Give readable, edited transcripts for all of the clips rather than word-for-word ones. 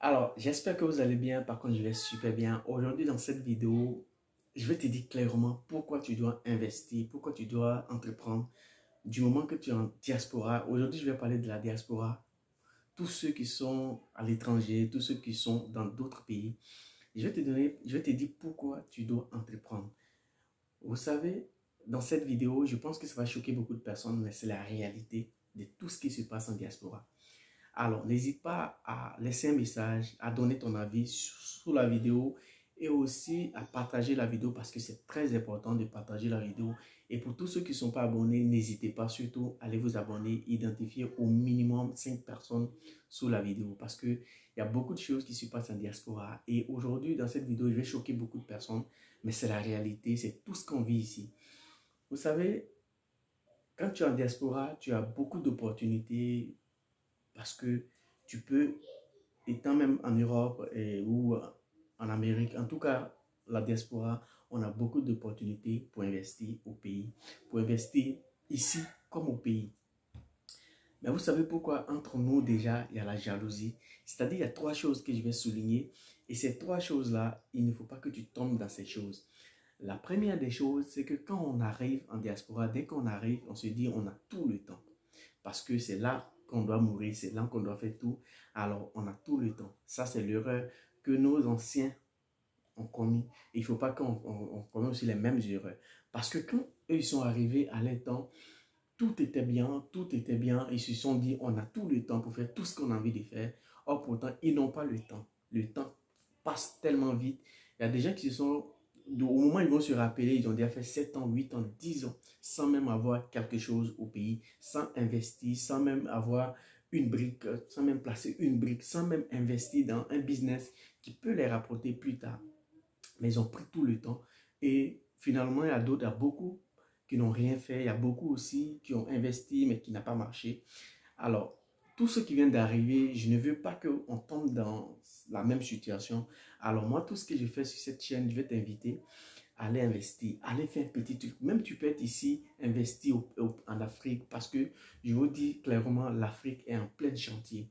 Alors, j'espère que vous allez bien. Par contre, je vais super bien. Aujourd'hui, dans cette vidéo, je vais te dire clairement pourquoi tu dois investir, pourquoi tu dois entreprendre du moment que tu es en diaspora. Aujourd'hui, je vais parler de la diaspora. Tous ceux qui sont à l'étranger, tous ceux qui sont dans d'autres pays. Je vais te dire pourquoi tu dois entreprendre. Vous savez, dans cette vidéo, je pense que ça va choquer beaucoup de personnes, mais c'est la réalité de tout ce qui se passe en diaspora. Alors, n'hésite pas à laisser un message, à donner ton avis sous la vidéo et aussi à partager la vidéo parce que c'est très important de partager la vidéo. Et pour tous ceux qui ne sont pas abonnés, n'hésitez pas surtout à aller vous abonner, identifier au minimum 5 personnes sous la vidéo parce qu'il y a beaucoup de choses qui se passent en diaspora. Et aujourd'hui, dans cette vidéo, je vais choquer beaucoup de personnes, mais c'est la réalité, c'est tout ce qu'on vit ici. Vous savez, quand tu es en diaspora, tu as beaucoup d'opportunités parce que tu peux, étant même en Europe ou en Amérique, en tout cas la diaspora, on a beaucoup d'opportunités pour investir au pays, pour investir ici comme au pays. Mais vous savez pourquoi entre nous déjà, il y a la jalousie. C'est-à-dire, il y a trois choses que je vais souligner. Et ces trois choses-là, il ne faut pas que tu tombes dans ces choses. La première des choses, c'est que quand on arrive en diaspora, dès qu'on arrive, on se dit on a tout le temps. Parce que c'est là qu'on doit mourir, c'est là qu'on doit faire tout. Alors, on a tout le temps. Ça, c'est l'erreur que nos anciens ont commis. Il ne faut pas qu'on commette aussi les mêmes erreurs. Parce que quand eux, ils sont arrivés à leur temps, tout était bien, tout était bien. Ils se sont dit, on a tout le temps pour faire tout ce qu'on a envie de faire. Or, pourtant, ils n'ont pas le temps. Le temps passe tellement vite. Il y a des gens qui se sont, au moment où ils vont se rappeler, ils ont déjà fait 7 ans, 8 ans, 10 ans, sans même avoir quelque chose au pays, sans investir, sans même avoir une brique, sans même placer une brique, sans même investir dans un business qui peut les rapporter plus tard. Mais ils ont pris tout le temps. Et finalement, il y a d'autres, il y a beaucoup qui n'ont rien fait. Il y a beaucoup aussi qui ont investi, mais qui n'a pas marché. Alors, tous ceux qui viennent d'arriver, je ne veux pas qu'on tombe dans la même situation. Alors, moi, tout ce que je fais sur cette chaîne, je vais t'inviter à aller investir, à aller faire un petit truc. Même tu peux être ici, investir en Afrique, parce que je vous dis clairement, l'Afrique est en plein chantier.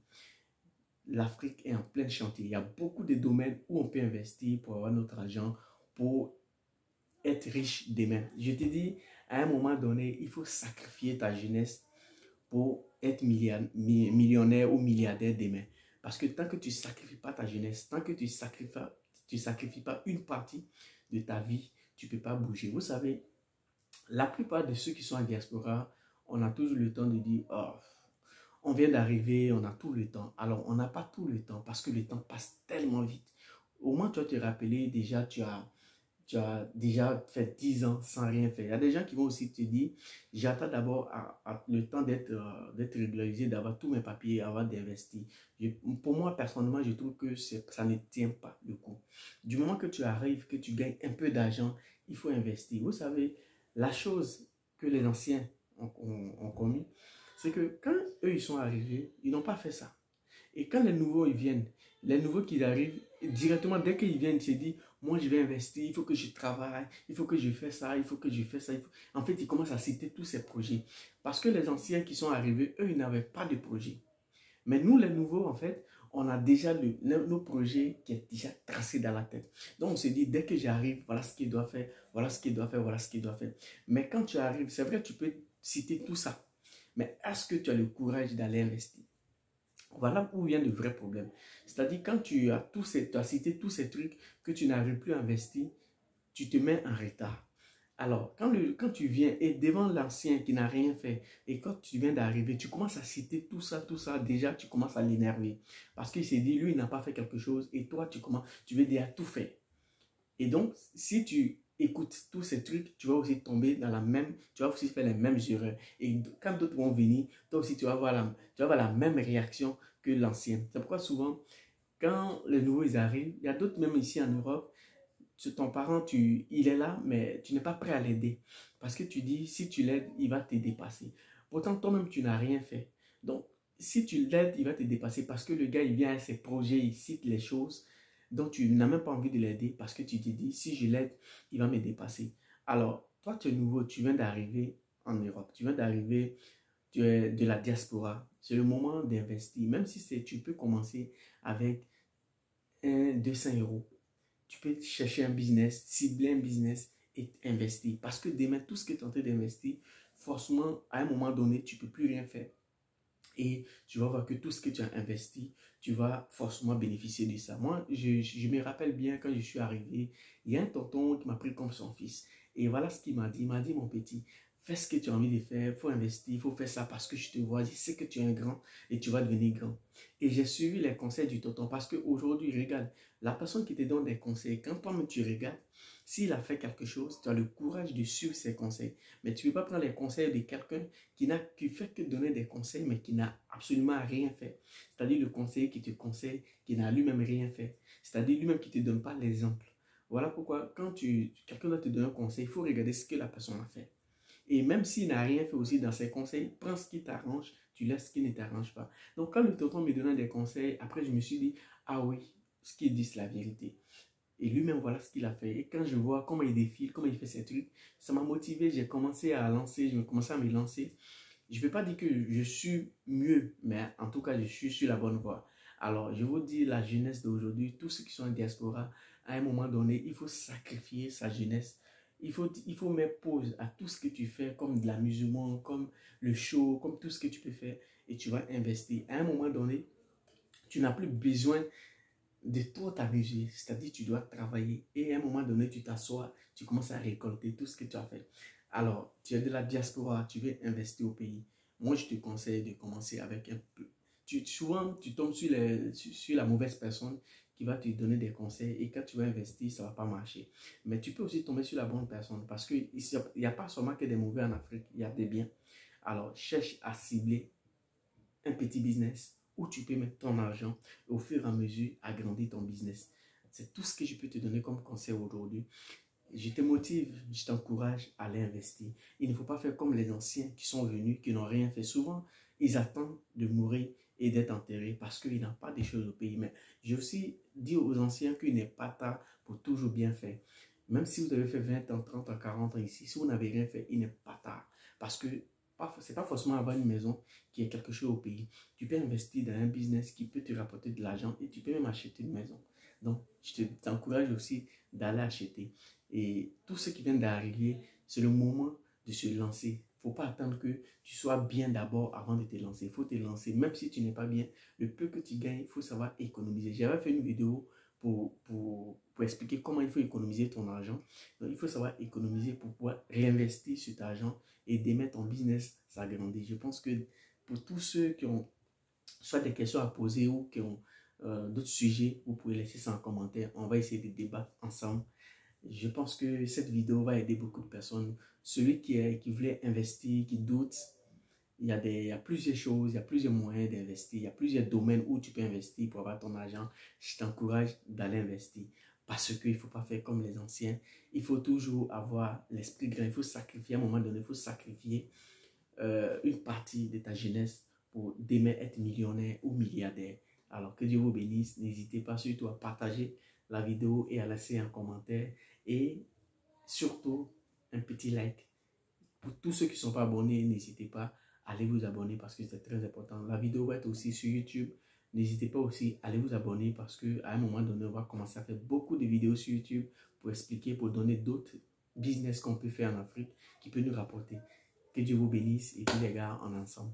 L'Afrique est en plein chantier. Il y a beaucoup de domaines où on peut investir pour avoir notre argent, pour être riche demain. Je te dis, à un moment donné, il faut sacrifier ta jeunesse pour être millionnaire ou milliardaire demain. Parce que tant que tu ne sacrifies pas ta jeunesse, tant que tu ne sacrifies pas une partie de ta vie, tu ne peux pas bouger. Vous savez, la plupart de ceux qui sont en diaspora, on a toujours le temps de dire, oh, on vient d'arriver, on a tout le temps. Alors, on n'a pas tout le temps parce que le temps passe tellement vite. Au moins, tu vas te rappeler, déjà, tu as déjà fait 10 ans sans rien faire. Il y a des gens qui vont aussi te dire, j'attends d'abord le temps d'être régularisé, d'avoir tous mes papiers, avant d'investir. Pour moi, personnellement, je trouve que ça ne tient pas le coup. Du moment que tu arrives, que tu gagnes un peu d'argent, il faut investir. Vous savez, la chose que les anciens ont commis, c'est que quand eux, ils sont arrivés, ils n'ont pas fait ça. Et quand les nouveaux, ils viennent, les nouveaux qui arrivent, directement, dès qu'ils viennent, ils se disent, moi, je vais investir, il faut que je travaille, il faut que je fasse ça, il faut que je fasse ça. En fait, ils commencent à citer tous ces projets. Parce que les anciens qui sont arrivés, eux, ils n'avaient pas de projet. Mais nous, les nouveaux, en fait, on a déjà nos projets qui est déjà tracé dans la tête. Donc, on se dit, dès que j'arrive, voilà ce qu'il doit faire, voilà ce qu'il doit faire, voilà ce qu'il doit faire. Mais quand tu arrives, c'est vrai que tu peux citer tout ça. Mais est-ce que tu as le courage d'aller investir? Voilà où vient le vrai problème. C'est-à-dire, quand tu as cité tous ces trucs que tu n'arrives plus à investir, tu te mets en retard. Alors, quand tu viens et devant l'ancien qui n'a rien fait, et quand tu viens d'arriver, tu commences à citer tout ça, déjà tu commences à l'énerver. Parce qu'il s'est dit, lui, il n'a pas fait quelque chose, et toi, tu veux déjà tout faire. Et donc, si tu écoutes tous ces trucs, tu vas aussi tomber dans tu vas aussi faire les mêmes erreurs. Et quand d'autres vont venir, toi aussi, tu vas avoir la même réaction que l'ancien. C'est pourquoi souvent, quand les nouveaux ils arrivent, il y a d'autres même ici en Europe, ton parent, il est là, mais tu n'es pas prêt à l'aider. Parce que tu dis, si tu l'aides, il va te dépasser. Pourtant, toi-même, tu n'as rien fait. Donc, si tu l'aides, il va te dépasser parce que le gars, il vient à ses projets, il cite les choses. Donc, tu n'as même pas envie de l'aider parce que tu te dis, si je l'aide, il va me dépasser. Alors, toi, tu es nouveau, tu viens d'arriver en Europe, tu viens d'arriver de la diaspora. C'est le moment d'investir. Même si tu peux commencer avec 200 euros. Tu peux chercher un business, cibler un business et investir. Parce que demain, tout ce que tu es en train d'investir, forcément, à un moment donné, tu ne peux plus rien faire. Et tu vas voir que tout ce que tu as investi, tu vas forcément bénéficier de ça. Moi, je me rappelle bien quand je suis arrivé, il y a un tonton qui m'a pris comme son fils. Et voilà ce qu'il m'a dit. Il m'a dit, mon petit, fais ce que tu as envie de faire, il faut investir, il faut faire ça parce que je te vois, je sais que tu es un grand et tu vas devenir grand. Et j'ai suivi les conseils du tonton parce qu'aujourd'hui, regarde, la personne qui te donne des conseils, quand toi-même tu regardes, s'il a fait quelque chose, tu as le courage de suivre ses conseils. Mais tu ne peux pas prendre les conseils de quelqu'un qui fait que donner des conseils, mais qui n'a absolument rien fait. C'est-à-dire le conseiller qui te conseille, qui n'a lui-même rien fait. C'est-à-dire lui-même qui ne te donne pas l'exemple. Voilà pourquoi quand quelqu'un doit te donner un conseil, il faut regarder ce que la personne a fait. Et même s'il n'a rien fait aussi dans ses conseils, prends ce qui t'arrange, tu laisses ce qui ne t'arrange pas. Donc quand le tonton me donnait des conseils, après je me suis dit, ah oui, ce qu'il dit c'est la vérité. Et lui-même, voilà ce qu'il a fait. Et quand je vois comment il défile, comment il fait ses trucs, ça m'a motivé. J'ai commencé à lancer, je me commençais à me lancer. Je ne vais pas dire que je suis mieux, mais en tout cas, je suis sur la bonne voie. Alors, je vous dis, la jeunesse d'aujourd'hui, tous ceux qui sont en diaspora, à un moment donné, il faut sacrifier sa jeunesse. Il faut mettre pause à tout ce que tu fais, comme de l'amusement, comme le show, comme tout ce que tu peux faire, et tu vas investir. À un moment donné, tu n'as plus besoin de toi t'amuser, c'est-à-dire tu dois travailler et à un moment donné tu t'assois, tu commences à récolter tout ce que tu as fait. Alors, tu es de la diaspora, tu veux investir au pays. Moi, je te conseille de commencer avec un peu. Souvent, tu tombes sur la mauvaise personne qui va te donner des conseils et quand tu vas investir, ça ne va pas marcher. Mais tu peux aussi tomber sur la bonne personne parce qu'il n'y a pas seulement que des mauvais en Afrique, il y a des biens. Alors, cherche à cibler un petit business où tu peux mettre ton argent et au fur et à mesure agrandir ton business. C'est tout ce que je peux te donner comme conseil aujourd'hui. Je te motive, je t'encourage à aller investir. Il ne faut pas faire comme les anciens qui sont venus, qui n'ont rien fait. Souvent, ils attendent de mourir et d'être enterrés parce qu'ils n'ont pas des choses au pays. Mais j'ai aussi dit aux anciens qu'il n'est pas tard pour toujours bien faire. Même si vous avez fait 20 ans, 30 ans, 40 ans ici, si vous n'avez rien fait, il n'est pas tard. Parce que ce n'est pas forcément avoir une maison qui est quelque chose au pays. Tu peux investir dans un business qui peut te rapporter de l'argent et tu peux même acheter une maison. Donc, je t'encourage aussi d'aller acheter. Et tout ce qui vient d'arriver, c'est le moment de se lancer. Il ne faut pas attendre que tu sois bien d'abord avant de te lancer. Il faut te lancer. Même si tu n'es pas bien, le peu que tu gagnes, il faut savoir économiser. J'avais fait une vidéo pour expliquer comment il faut économiser ton argent. Donc, il faut savoir économiser pour pouvoir réinvestir cet argent et d'aimer ton business s'agrandir. Je pense que pour tous ceux qui ont soit des questions à poser ou qui ont d'autres sujets, vous pouvez laisser ça en commentaire. On va essayer de débattre ensemble. Je pense que cette vidéo va aider beaucoup de personnes. Celui qui voulait investir, qui doute, il y a plusieurs choses, il y a plusieurs moyens d'investir, il y a plusieurs domaines où tu peux investir pour avoir ton argent. Je t'encourage d'aller investir parce qu'il ne faut pas faire comme les anciens. Il faut toujours avoir l'esprit grand. Il faut sacrifier à un moment donné, il faut sacrifier une partie de ta jeunesse pour demain être millionnaire ou milliardaire. Alors que Dieu vous bénisse. N'hésitez pas surtout à partager la vidéo et à laisser un commentaire. Et surtout, un petit like. Pour tous ceux qui ne sont pas abonnés, n'hésitez pas à aller vous abonner parce que c'est très important. La vidéo va être aussi sur YouTube. N'hésitez pas aussi à aller vous abonner parce qu'à un moment donné, on va commencer à faire beaucoup de vidéos sur YouTube pour expliquer, pour donner d'autres business qu'on peut faire en Afrique qui peut nous rapporter. Que Dieu vous bénisse et puis les gars, on est ensemble.